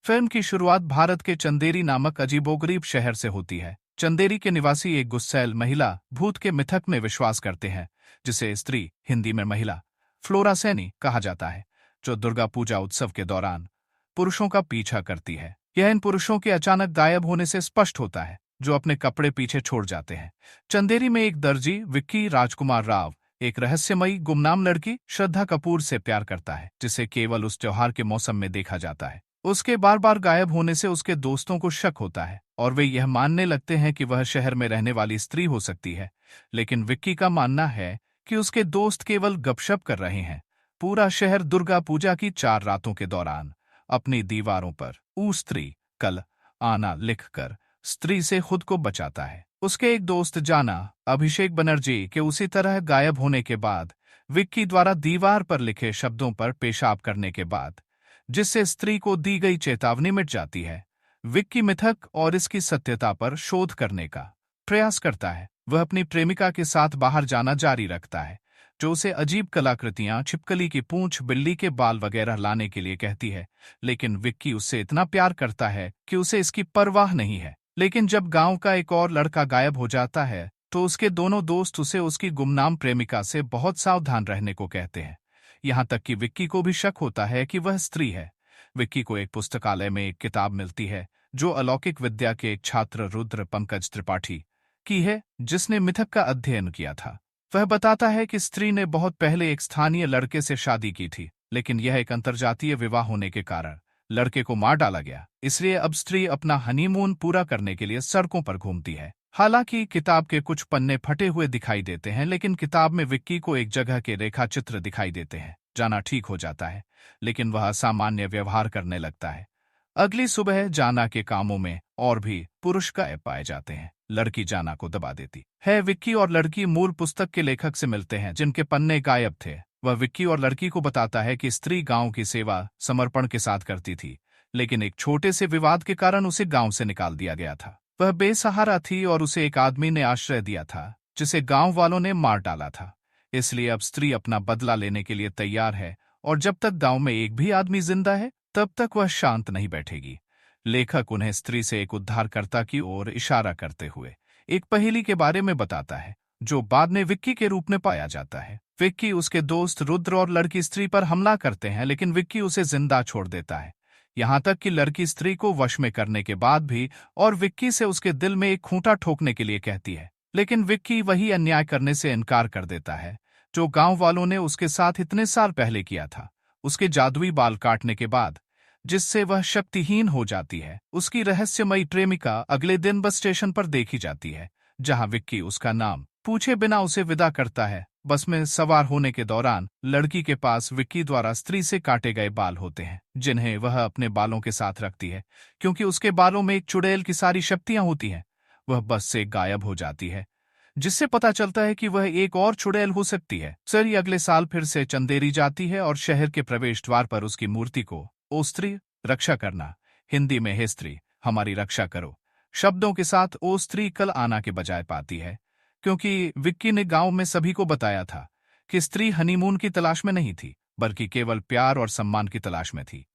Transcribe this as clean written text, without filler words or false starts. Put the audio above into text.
Film की शुरुआत भारत के चंदेरी नामक अजीबोगरीब शहर से होती है। चंदेरी के निवासी एक गुस्सैल महिला भूत के मिथक में विश्वास करते हैं, जिसे स्त्री, हिंदी में महिला, फ्लोरा सैनी कहा जाता है, जो दुर्गा पूजा उत्सव के दौरान पुरुषों का पीछा करती है। यह इन पुरुषों के अचानक गायब होने से स्पष्ट होता है, जो अपने कपड़े पीछे छोड़ जाते हैं। चंदेरी में एक दर्जी विक्की राजकुमार राव एक रहस्यमयी गुमनाम लड़की श्रद्धा कपूर से प्यार करता है, जिसे केवल उस त्योहार के मौसम में देखा जाता है। उसके बार बार गायब होने से उसके दोस्तों को शक होता है और वे यह मानने लगते हैं कि वह शहर में रहने वाली स्त्री हो सकती है। लेकिन विक्की का मानना है कि उसके दोस्त केवल गपशप कर रहे हैं। पूरा शहर दुर्गा पूजा की 4 रातों के दौरान अपनी दीवारों पर "ऊ स्त्री कल आना" लिखकर स्त्री से खुद को बचाता है। उसके एक दोस्त जाना अभिषेक बनर्जी के उसी तरह गायब होने के बाद विक्की द्वारा दीवार पर लिखे शब्दों पर पेशाब करने के बाद, जिससे स्त्री को दी गई चेतावनी मिट जाती है, विक्की मिथक और इसकी सत्यता पर शोध करने का प्रयास करता है। वह अपनी प्रेमिका के साथ बाहर जाना जारी रखता है, जो उसे अजीब कलाकृतियां, छिपकली की पूंछ, बिल्ली के बाल वगैरह लाने के लिए कहती है। लेकिन विक्की उससे इतना प्यार करता है कि उसे इसकी परवाह नहीं है। लेकिन जब गांव का एक और लड़का गायब हो जाता है, तो उसके दोनों दोस्त उसे उसकी गुमनाम प्रेमिका से बहुत सावधान रहने को कहते हैं। यहाँ तक कि विक्की को भी शक होता है कि वह स्त्री है। विक्की को एक पुस्तकालय में एक किताब मिलती है, जो अलौकिक विद्या के एक छात्र रुद्र पंकज त्रिपाठी की है, जिसने मिथक का अध्ययन किया था। वह बताता है कि स्त्री ने बहुत पहले एक स्थानीय लड़के से शादी की थी, लेकिन यह एक अंतर्जातीय विवाह होने के कारण लड़के को मार डाला गया। इसलिए अब स्त्री अपना हनीमून पूरा करने के लिए सड़कों पर घूमती है। हालांकि किताब के कुछ पन्ने फटे हुए दिखाई देते हैं, लेकिन किताब में विक्की को एक जगह के रेखा चित्र दिखाई देते हैं। जाना ठीक हो जाता है, लेकिन वह असामान्य व्यवहार करने लगता है। अगली सुबह जाना के कामों में और भी पुरुष गायब पाए जाते हैं। लड़की जाना को दबा देती है। विक्की और लड़की मूल पुस्तक के लेखक से मिलते हैं, जिनके पन्ने गायब थे। वह विक्की और लड़की को बताता है कि स्त्री गांव की सेवा समर्पण के साथ करती थी, लेकिन एक छोटे से विवाद के कारण उसे गांव से निकाल दिया गया था। वह बेसहारा थी और उसे एक आदमी ने आश्रय दिया था, जिसे गांव वालों ने मार डाला था। इसलिए अब स्त्री अपना बदला लेने के लिए तैयार है, और जब तक गांव में एक भी आदमी जिंदा है, तब तक वह शांत नहीं बैठेगी। लेखक उन्हें स्त्री से एक उद्धारकर्ता की ओर इशारा करते हुए एक पहेली के बारे में बताता है, जो बाद में विक्की के रूप में पाया जाता है। विक्की, उसके दोस्त रुद्र और लड़की स्त्री पर हमला करते हैं, लेकिन विक्की उसे जिंदा छोड़ देता है। यहाँ तक कि लड़की स्त्री को वश में करने के बाद भी और विक्की से उसके दिल में एक खूंटा ठोकने के लिए कहती है, लेकिन विक्की वही अन्याय करने से इनकार कर देता है, जो गांव वालों ने उसके साथ इतने साल पहले किया था। उसके जादुई बाल काटने के बाद, जिससे वह शक्तिहीन हो जाती है, उसकी रहस्यमयी प्रेमिका अगले दिन बस स्टेशन पर देखी जाती है, जहां विक्की उसका नाम पूछे बिना उसे विदा करता है। बस में सवार होने के दौरान लड़की के पास विक्की द्वारा स्त्री से काटे गए बाल होते हैं, जिन्हें वह अपने बालों के साथ रखती है, क्योंकि उसके बालों में एक चुड़ैल की सारी शक्तियां होती हैं। वह बस से गायब हो जाती है, जिससे पता चलता है कि वह एक और चुड़ैल हो सकती है। सरी अगले साल फिर से चंदेरी जाती है और शहर के प्रवेश द्वार पर उसकी मूर्ति को "ओ स्त्री, रक्षा करना", हिंदी में "हे स्त्री, हमारी रक्षा करो" शब्दों के साथ "ओ स्त्री कल आना" के बजाय पाती है, क्योंकि विक्की ने गांव में सभी को बताया था कि स्त्री हनीमून की तलाश में नहीं थी, बल्कि केवल प्यार और सम्मान की तलाश में थी।